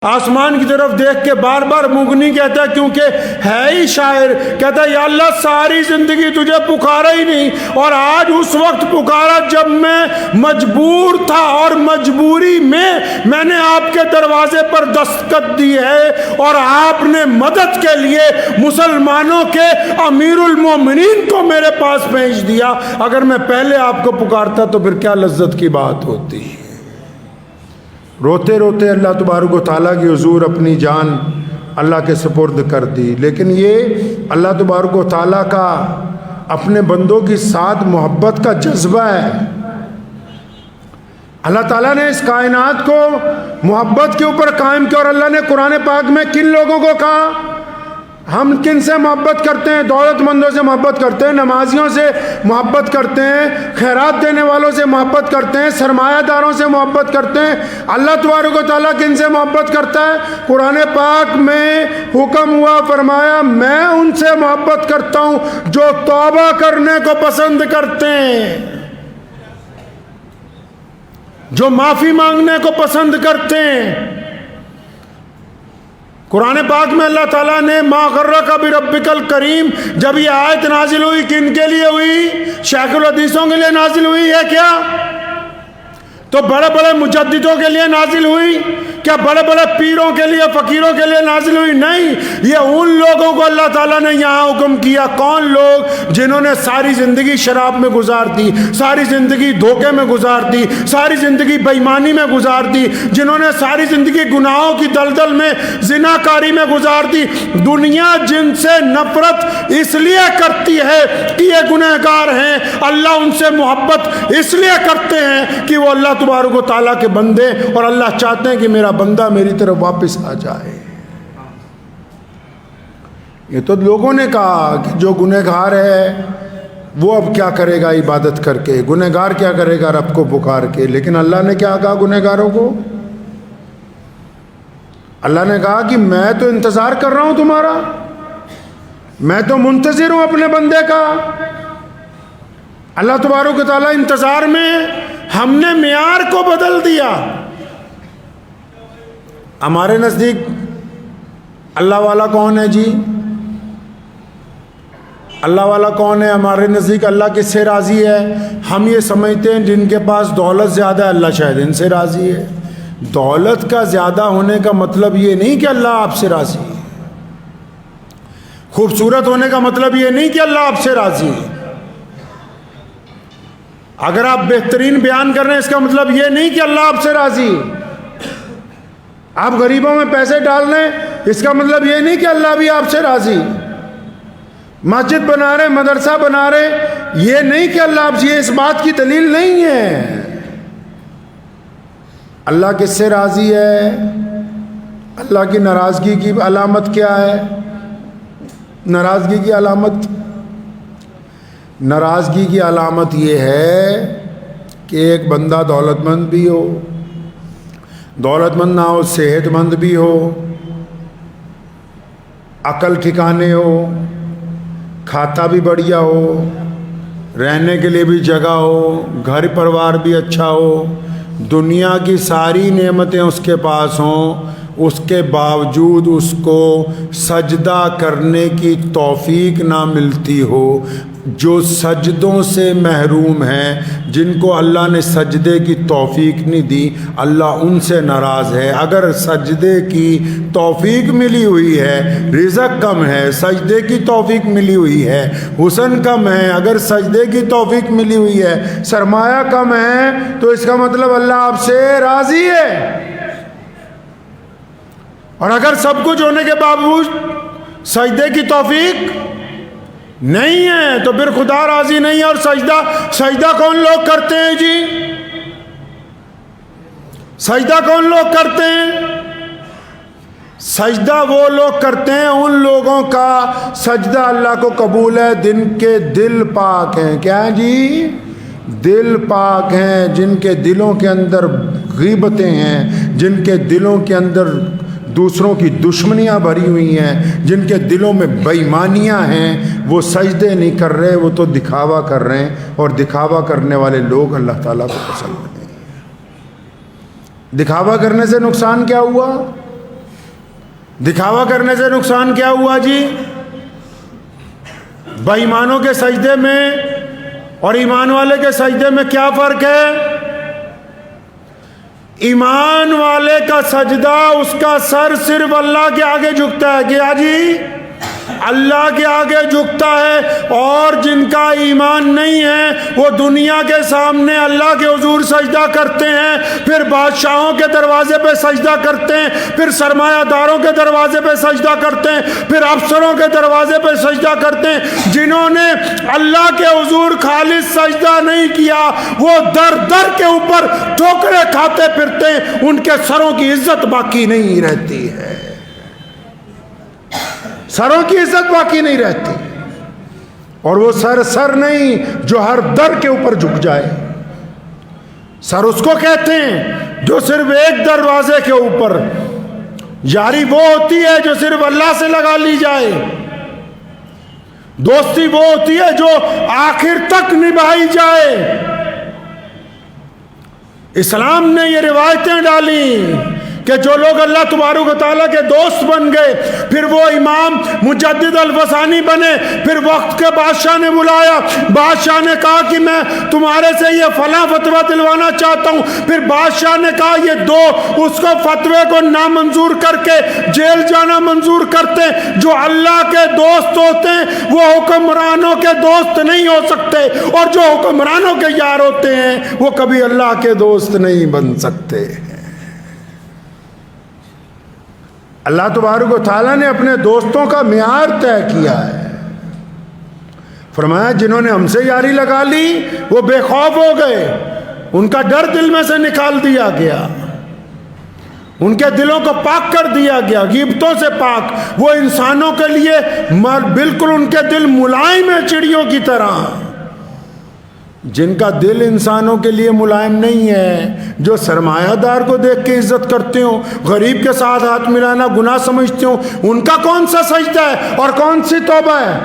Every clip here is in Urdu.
آسمان کی طرف دیکھ کے بار بار مغنی کہتا ہے، کیونکہ ہے ہی شاعر، کہتا ہے یا اللہ ساری زندگی تجھے پکارا ہی نہیں، اور آج اس وقت پکارا جب میں مجبور تھا، اور مجبوری میں نے آپ کے دروازے پر دستخط دی ہے، اور آپ نے مدد کے لیے مسلمانوں کے امیر المومنین کو میرے پاس بھیج دیا۔ اگر میں پہلے آپ کو پکارتا تو پھر کیا لذت کی بات ہوتی۔ روتے روتے اللہ تبارک و تعالیٰ کی حضور اپنی جان اللہ کے سپرد کر دی۔ لیکن یہ اللہ تبارک و تعالیٰ کا اپنے بندوں کی ساتھ محبت کا جذبہ ہے۔ اللہ تعالیٰ نے اس کائنات کو محبت کے اوپر قائم کیا، اور اللہ نے قرآن پاک میں کن لوگوں کو کہا؟ ہم کن سے محبت کرتے ہیں؟ دولت مندوں سے محبت کرتے ہیں، نمازیوں سے محبت کرتے ہیں، خیرات دینے والوں سے محبت کرتے ہیں، سرمایہ داروں سے محبت کرتے ہیں۔ اللہ تبارک و تعالیٰ کن سے محبت کرتا ہے؟ قرآن پاک میں حکم ہوا، فرمایا میں ان سے محبت کرتا ہوں جو توبہ کرنے کو پسند کرتے ہیں، جو معافی مانگنے کو پسند کرتے ہیں۔ قرآن پاک میں اللہ تعالیٰ نے ما غرک بربک الکریم، جب یہ آیت نازل ہوئی کن کے لیے ہوئی؟ شیخ الحدیثوں کے لیے نازل ہوئی ہے کیا؟ تو بڑے بڑے مجددوں کے لیے نازل ہوئی کیا؟ بڑے بڑے پیروں کے لیے، فقیروں کے لیے نازل ہوئی؟ نہیں، یہ ان لوگوں کو اللہ تعالیٰ نے یہاں حکم کیا۔ کون لوگ؟ جنہوں نے ساری زندگی شراب میں گزار دی، ساری زندگی دھوکے میں گزار دی، ساری زندگی بےایمانی میں گزار دی، جنہوں نے ساری زندگی گناہوں کی دلدل میں، زناکاری میں گزار دی۔ دنیا جن سے نفرت اس لیے کرتی ہے کہ یہ گنہگار ہیں، اللہ ان سے محبت اس لیے کرتے ہیں کہ وہ اللہ تبارک و تعالیٰ کے بندے، اور اللہ چاہتے ہیں کہ میرا بندہ میری طرف واپس آ جائے۔ یہ تو لوگوں نے کہا کہ جو گنہگار ہے وہ اب کیا کرے گا عبادت کر کے، گنہگار کیا کرے گا رب کو پکار کے۔ لیکن اللہ نے کیا کہا گنہگاروں کو؟ اللہ نے کہا کہ میں تو انتظار کر رہا ہوں تمہارا، میں تو منتظر ہوں اپنے بندے کا۔ اللہ تبارک و تعالیٰ انتظار میں، ہم نے معیار کو بدل دیا۔ ہمارے نزدیک اللہ والا کون ہے جی؟ اللہ والا کون ہے ہمارے نزدیک؟ اللہ کس سے راضی ہے؟ ہم یہ سمجھتے ہیں جن کے پاس دولت زیادہ ہے اللہ شاید ان سے راضی ہے۔ دولت کا زیادہ ہونے کا مطلب یہ نہیں کہ اللہ آپ سے راضی ہے، خوبصورت ہونے کا مطلب یہ نہیں کہ اللہ آپ سے راضی ہے، اگر آپ بہترین بیان کر رہے ہیں اس کا مطلب یہ نہیں کہ اللہ آپ سے راضی ہے، آپ غریبوں میں پیسے ڈال رہے ہیں اس کا مطلب یہ نہیں کہ اللہ بھی آپ سے راضی، مسجد بنا رہے، مدرسہ بنا رہے، یہ نہیں کہ اللہ آپ سے، یہ اس بات کی دلیل نہیں ہے۔ اللہ کس سے راضی ہے؟ اللہ کی ناراضگی کی علامت کیا ہے؟ ناراضگی کی علامت، ناراضگی کی علامت یہ ہے کہ ایک بندہ دولت مند بھی ہو، دولت مند نہ ہو، صحت مند بھی ہو، عقل ٹھکانے ہو، کھاتا بھی بڑھیا ہو، رہنے کے لیے بھی جگہ ہو، گھر پریوار بھی اچھا ہو، دنیا کی ساری نعمتیں اس کے پاس ہوں، اس کے باوجود اس کو سجدہ کرنے کی توفیق نہ ملتی ہو۔ جو سجدوں سے محروم ہیں، جن کو اللہ نے سجدے کی توفیق نہیں دی، اللہ ان سے ناراض ہے۔ اگر سجدے کی توفیق ملی ہوئی ہے، رزق کم ہے، سجدے کی توفیق ملی ہوئی ہے، حسن کم ہے، اگر سجدے کی توفیق ملی ہوئی ہے، سرمایہ کم ہے، تو اس کا مطلب اللہ آپ سے راضی ہے۔ اور اگر سب کچھ ہونے کے باوجود سجدے کی توفیق نہیں ہے تو پھر خدا راضی نہیں ہے۔ اور سجدہ کون لوگ کرتے ہیں جی؟ سجدہ کون لوگ کرتے ہیں؟ سجدہ وہ لوگ کرتے ہیں، ان لوگوں کا سجدہ اللہ کو قبول ہے جن کے دل پاک ہیں۔ کیا ہیں جی؟ دل پاک ہیں، جن کے دلوں کے اندر غیبتیں ہیں، جن کے دلوں کے اندر دوسروں کی دشمنیاں بھری ہوئی ہیں، جن کے دلوں میں بے ایمانیاں ہیں، وہ سجدے نہیں کر رہے، وہ تو دکھاوا کر رہے ہیں، اور دکھاوا کرنے والے لوگ اللہ تعالیٰ کو پسند نہیں۔ دکھاوا کرنے سے نقصان کیا ہوا؟ دکھاوا کرنے سے نقصان کیا ہوا جی؟ بے ایمانوں کے سجدے میں اور ایمان والے کے سجدے میں کیا فرق ہے؟ ایمان والے کا سجدہ اس کا سر صرف اللہ کے آگے جھکتا ہے، کیا جی؟ اللہ کے آگے جھکتا ہے، اور جن کا ایمان نہیں ہے وہ دنیا کے سامنے اللہ کے حضور سجدہ کرتے ہیں، پھر بادشاہوں کے دروازے پہ سجدہ کرتے ہیں، پھر سرمایہ داروں کے دروازے پہ سجدہ کرتے ہیں، پھر افسروں کے دروازے پہ سجدہ کرتے ہیں۔ جنہوں نے اللہ کے حضور خالص سجدہ نہیں کیا وہ در در کے اوپر ٹھوکریں کھاتے پھرتے ہیں، ان کے سروں کی عزت باقی نہیں رہتی ہے، سروں کی عزت باقی نہیں رہتی۔ اور وہ سر نہیں جو ہر در کے اوپر جھک جائے، سر اس کو کہتے ہیں جو صرف ایک دروازے کے اوپر، یاری وہ ہوتی ہے جو صرف اللہ سے لگا لی جائے، دوستی وہ ہوتی ہے جو آخر تک نبھائی جائے۔ اسلام نے یہ روایتیں ڈالی کہ جو لوگ اللہ تبارک و تعالیٰ کے دوست بن گئے، پھر وہ امام مجدد الفسانی بنے، پھر وقت کے بادشاہ نے بلایا، بادشاہ نے کہا کہ میں تمہارے سے یہ فلاں فتویٰ دلوانا چاہتا ہوں، پھر بادشاہ نے کہا یہ دو، اس کو فتوے کو نامنظور کر کے جیل جانا منظور کرتے ہیں۔ جو اللہ کے دوست ہوتے ہیں وہ حکمرانوں کے دوست نہیں ہو سکتے، اور جو حکمرانوں کے یار ہوتے ہیں وہ کبھی اللہ کے دوست نہیں بن سکتے۔ اللہ تبارک و تعالیٰ نے اپنے دوستوں کا معیار طے کیا ہے، فرمایا جنہوں نے ہم سے یاری لگا لی وہ بے خوف ہو گئے، ان کا ڈر دل میں سے نکال دیا گیا، ان کے دلوں کو پاک کر دیا گیا، غیبتوں سے پاک۔ وہ انسانوں کے لیے بالکل ان کے دل ملائم ہیں چڑیوں کی طرح۔ جن کا دل انسانوں کے لیے ملائم نہیں ہے، جو سرمایہ دار کو دیکھ کے عزت کرتے ہوں، غریب کے ساتھ ہاتھ ملانا گناہ سمجھتے ہوں، ان کا کون سا سجدہ ہے اور کون سی توبہ ہے؟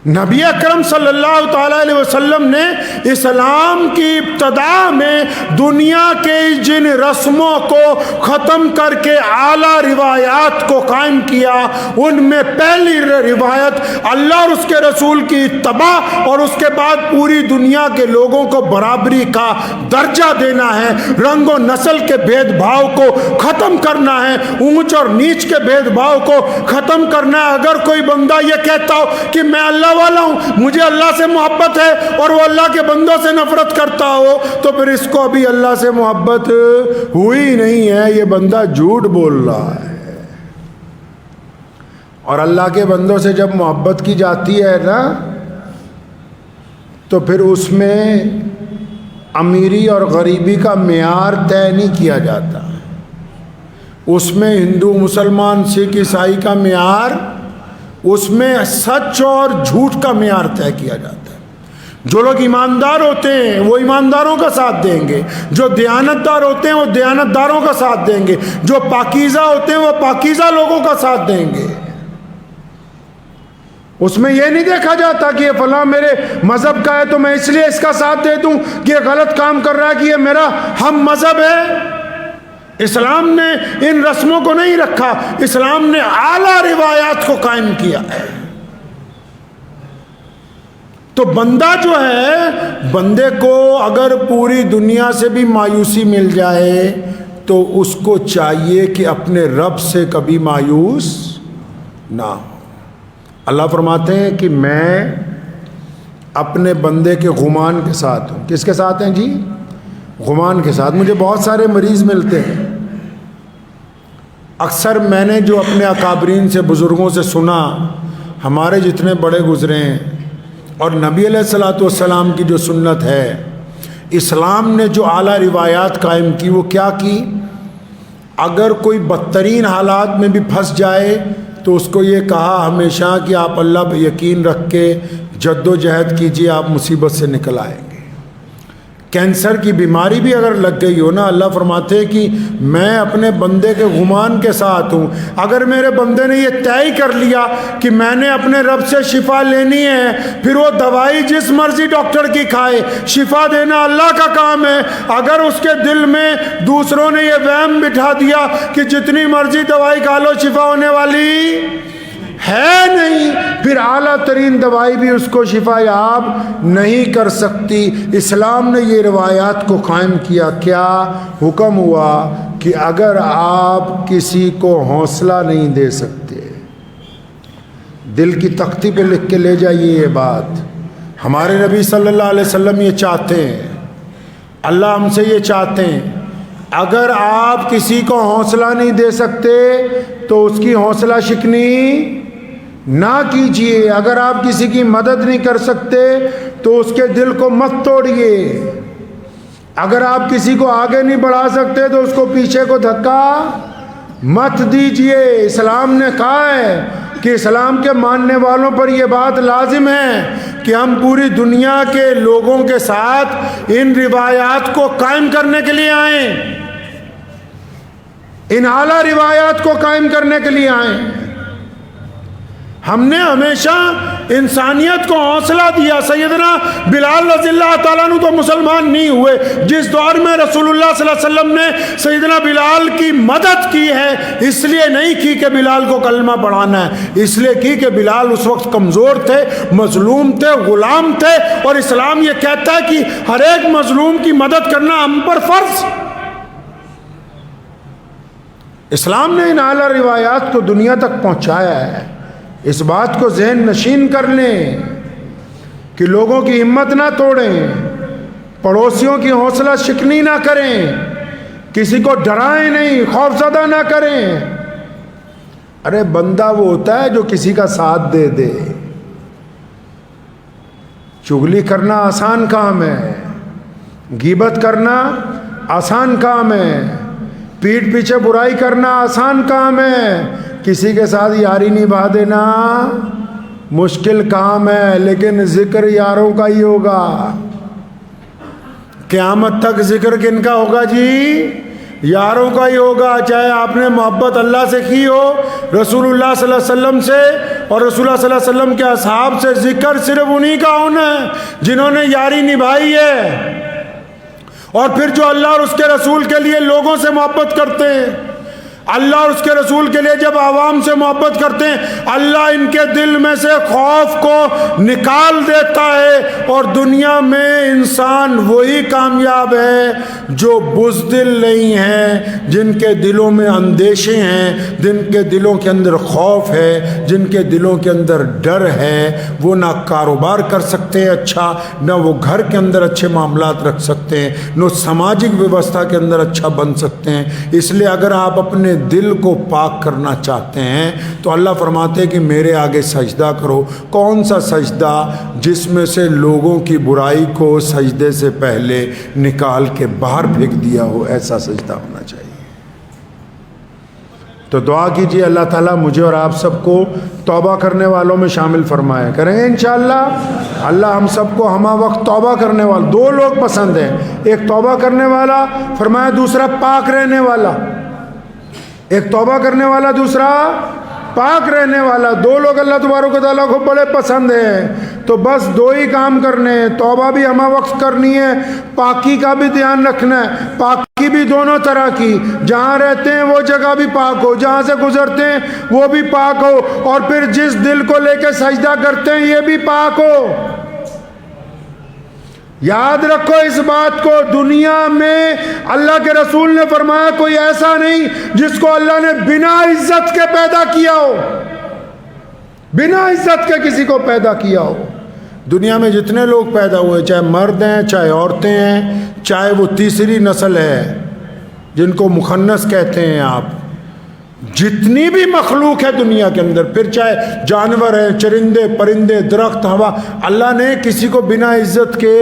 نبی اکرم صلی اللہ تعالیٰ علیہ وسلم نے اسلام کی ابتدا میں دنیا کے جن رسموں کو ختم کر کے اعلیٰ روایات کو قائم کیا، ان میں پہلی روایت اللہ اور اس کے رسول کی اتباع، اور اس کے بعد پوری دنیا کے لوگوں کو برابری کا درجہ دینا ہے، رنگ و نسل کے بھید بھاؤ کو ختم کرنا ہے، اونچ اور نیچ کے بھید بھاؤ کو ختم کرنا ہے۔ اگر کوئی بندہ یہ کہتا ہو کہ میں اللہ والا ہوں، مجھے اللہ سے محبت ہے، اور وہ اللہ کے بندوں سے نفرت کرتا ہو، تو پھر اس کو ابھی اللہ سے محبت ہوئی نہیں ہے، یہ بندہ جھوٹ بول رہا ہے۔ اور اللہ کے بندوں سے جب محبت کی جاتی ہے نا، تو پھر اس میں امیری اور غریبی کا معیار طے نہیں کیا جاتا، اس میں ہندو مسلمان سکھ عیسائی کا معیار، اس میں سچ اور جھوٹ کا معیار طے کیا جاتا ہے۔ جو لوگ ایماندار ہوتے ہیں وہ ایمانداروں کا ساتھ دیں گے، جو دیانتدار ہوتے ہیں وہ دیانتداروں کا ساتھ دیں گے، جو پاکیزہ ہوتے ہیں وہ پاکیزہ لوگوں کا ساتھ دیں گے۔ اس میں یہ نہیں دیکھا جاتا کہ یہ فلاں میرے مذہب کا ہے تو میں اس لیے اس کا ساتھ دے دوں کہ یہ غلط کام کر رہا ہے کہ یہ میرا ہم مذہب ہے۔ اسلام نے ان رسموں کو نہیں رکھا، اسلام نے اعلیٰ روایات کو قائم کیا ہے۔ تو بندہ جو ہے، بندے کو اگر پوری دنیا سے بھی مایوسی مل جائے تو اس کو چاہیے کہ اپنے رب سے کبھی مایوس نہ ہو۔ اللہ فرماتے ہیں کہ میں اپنے بندے کے غمان کے ساتھ ہوں۔ کس کے ساتھ ہیں جی؟ غمان کے ساتھ۔ مجھے بہت سارے مریض ملتے ہیں، اکثر میں نے جو اپنے اکابرین سے، بزرگوں سے سنا، ہمارے جتنے بڑے گزرے ہیں، اور نبی علیہ الصلوۃ والسلام کی جو سنت ہے، اسلام نے جو اعلیٰ روایات قائم کی، وہ کیا کی؟ اگر کوئی بدترین حالات میں بھی پھنس جائے تو اس کو یہ کہا ہمیشہ کہ آپ اللہ پہ یقین رکھ کے جد و جہد کیجیے، آپ مصیبت سے نکل آئیں گے۔ کینسر کی بیماری بھی اگر لگ گئی ہو نا، اللہ فرماتے ہیں کہ میں اپنے بندے کے گمان کے ساتھ ہوں. اگر میرے بندے نے یہ طے کر لیا کہ میں نے اپنے رب سے شفا لینی ہے، پھر وہ دوائی جس مرضی ڈاکٹر کی کھائے، شفا دینا اللہ کا کام ہے. اگر اس کے دل میں دوسروں نے یہ وہم بٹھا دیا کہ جتنی مرضی دوائی کھا لو شفا ہونے والی ہے نہیں، پھر اعلیٰ ترین دوائی بھی اس کو شفا یاب نہیں کر سکتی. اسلام نے یہ روایات کو قائم کیا. کیا حکم ہوا کہ اگر آپ کسی کو حوصلہ نہیں دے سکتے، دل کی تختی پہ لکھ کے لے جائیے یہ بات. ہمارے نبی صلی اللہ علیہ وسلم یہ چاہتے ہیں، اللہ ہم سے یہ چاہتے ہیں، اگر آپ کسی کو حوصلہ نہیں دے سکتے تو اس کی حوصلہ شکنی نہ کیجیے. اگر آپ کسی کی مدد نہیں کر سکتے تو اس کے دل کو مت توڑیے. اگر آپ کسی کو آگے نہیں بڑھا سکتے تو اس کو پیچھے کو دھکا مت دیجیے. اسلام نے کہا ہے کہ اسلام کے ماننے والوں پر یہ بات لازم ہے کہ ہم پوری دنیا کے لوگوں کے ساتھ ان روایات کو قائم کرنے کے لیے آئیں، ان اعلیٰ روایات کو قائم کرنے کے لیے آئیں. ہم نے ہمیشہ انسانیت کو حوصلہ دیا. سیدنا بلال رضی اللہ تعالیٰ عنہ تو مسلمان نہیں ہوئے. جس دور میں رسول اللہ صلی اللہ علیہ وسلم نے سیدنا بلال کی مدد کی ہے، اس لیے نہیں کی کہ بلال کو کلمہ پڑھانا ہے، اس لیے کی کہ بلال اس وقت کمزور تھے، مظلوم تھے، غلام تھے، اور اسلام یہ کہتا ہے کہ ہر ایک مظلوم کی مدد کرنا ہم پر فرض. اسلام نے ان اعلیٰ روایات کو دنیا تک پہنچایا ہے. اس بات کو ذہن نشین کر لیں کہ لوگوں کی ہمت نہ توڑیں، پڑوسیوں کی حوصلہ شکنی نہ کریں، کسی کو ڈرائیں نہیں، خوف زدہ نہ کریں. ارے بندہ وہ ہوتا ہے جو کسی کا ساتھ دے دے. چغلی کرنا آسان کام ہے، غیبت کرنا آسان کام ہے، پیٹھ پیچھے برائی کرنا آسان کام ہے، کسی کے ساتھ یاری نبھا دینا مشکل کام ہے. لیکن ذکر یاروں کا ہی ہوگا. قیامت تک ذکر کن کا ہوگا جی؟ یاروں کا ہی ہوگا. چاہے آپ نے محبت اللہ سے کی ہو، رسول اللہ صلی اللہ علیہ وسلم سے اور رسول اللہ صلی اللہ علیہ وسلم کے اصحاب سے، ذکر صرف انہی کا ہونا ہے جنہوں نے یاری نبھائی ہے. اور پھر جو اللہ اور اس کے رسول کے لیے لوگوں سے محبت کرتے ہیں، اللہ اور اس کے رسول کے لیے جب عوام سے محبت کرتے ہیں، اللہ ان کے دل میں سے خوف کو نکال دیتا ہے. اور دنیا میں انسان وہی کامیاب ہے جو بزدل نہیں ہے، جن کے دلوں میں اندیشے ہیں، جن کے دلوں کے اندر خوف ہے، جن کے دلوں کے اندر ڈر ہے. وہ نہ کاروبار کر سکتے ہیں اچھا، نہ وہ گھر کے اندر اچھے معاملات رکھ سکتے ہیں، نہ سماجک ویوستھا کے اندر اچھا بن سکتے ہیں. اس لیے اگر آپ اپنے دل کو پاک کرنا چاہتے ہیں تو اللہ فرماتے ہیں کہ میرے آگے سجدہ کرو. کون سا سجدہ؟ جس میں سے لوگوں کی برائی کو سجدے سے پہلے نکال کے باہر پھینک دیا ہو، ایسا سجدہ ہونا چاہیے. تو دعا کیجیے اللہ تعالیٰ مجھے اور آپ سب کو توبہ کرنے والوں میں شامل فرمائے. کریں گے انشاءاللہ. اللہ ہم سب کو ہمہ وقت توبہ کرنے والے. دو لوگ پسند ہیں، ایک توبہ کرنے والا فرمایا، دوسرا پاک رہنے والا. ایک توبہ کرنے والا، دوسرا پاک رہنے والا. دو لوگ اللہ تبارک و تعالیٰ کو بڑے پسند ہیں. تو بس دو ہی کام کرنے ہیں، توبہ بھی ہمہ وقت کرنی ہے، پاکی کا بھی دھیان رکھنا ہے. پاکی بھی دونوں طرح کی، جہاں رہتے ہیں وہ جگہ بھی پاک ہو، جہاں سے گزرتے ہیں وہ بھی پاک ہو، اور پھر جس دل کو لے کے سجدہ کرتے ہیں یہ بھی پاک ہو. یاد رکھو اس بات کو، دنیا میں اللہ کے رسول نے فرمایا کوئی ایسا نہیں جس کو اللہ نے بنا عزت کے پیدا کیا ہو، بنا عزت کے کسی کو پیدا کیا ہو. دنیا میں جتنے لوگ پیدا ہوئے، چاہے مرد ہیں چاہے عورتیں ہیں، چاہے وہ تیسری نسل ہے جن کو مخنث کہتے ہیں آپ، جتنی بھی مخلوق ہے دنیا کے اندر، پھر چاہے جانور ہیں، چرندے پرندے، درخت، ہوا، اللہ نے کسی کو بنا عزت کے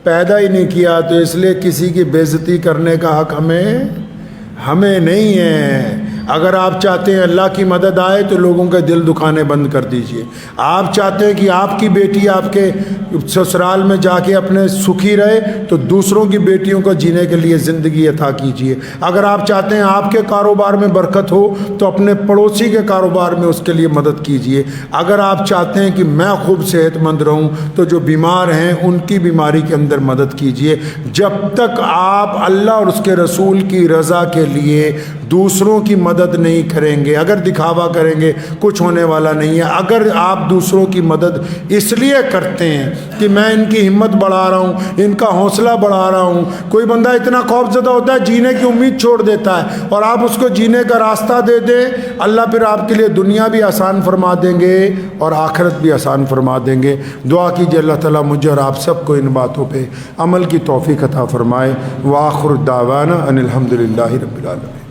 پیدا ہی نہیں کیا. تو اس لیے کسی کی بے عزتی کرنے کا حق ہمیں نہیں ہے. اگر آپ چاہتے ہیں اللہ کی مدد آئے تو لوگوں کے دل دکھانے بند کر دیجئے. آپ چاہتے ہیں کہ آپ کی بیٹی آپ کے سسرال میں جا کے اپنے سکھی رہے تو دوسروں کی بیٹیوں کو جینے کے لیے زندگی عطا کیجئے. اگر آپ چاہتے ہیں آپ کے کاروبار میں برکت ہو تو اپنے پڑوسی کے کاروبار میں اس کے لیے مدد کیجئے. اگر آپ چاہتے ہیں کہ میں خوب صحت مند رہوں تو جو بیمار ہیں ان کی بیماری کے اندر مدد کیجئے. جب تک آپ اللہ اور اس کے رسول کی رضا کے لیے دوسروں کی مدد نہیں کریں گے, اگر دکھاوا کریں گے کچھ ہونے والا نہیں ہے. اگر آپ دوسروں کی مدد اس لیے کرتے ہیں کہ میں ان کی ہمت بڑھا رہا ہوں, ان کا حوصلہ بڑھا رہا ہوں, کوئی بندہ اتنا خوف زدہ ہوتا ہے جینے کی امید چھوڑ دیتا ہے, اور آپ اس کو جینے کا راستہ دے دیں, اللہ پھر آپ کے لیے دنیا بھی آسان فرما دیں گے اور آخرت بھی آسان فرما دیں گے. دعا کیجیے اللہ تعالیٰ مجھے اور آپ سب کو ان باتوں پہ عمل کی توفیق عطا فرمائے. وآخر دعوانا ان الحمد للہ رب العالمین.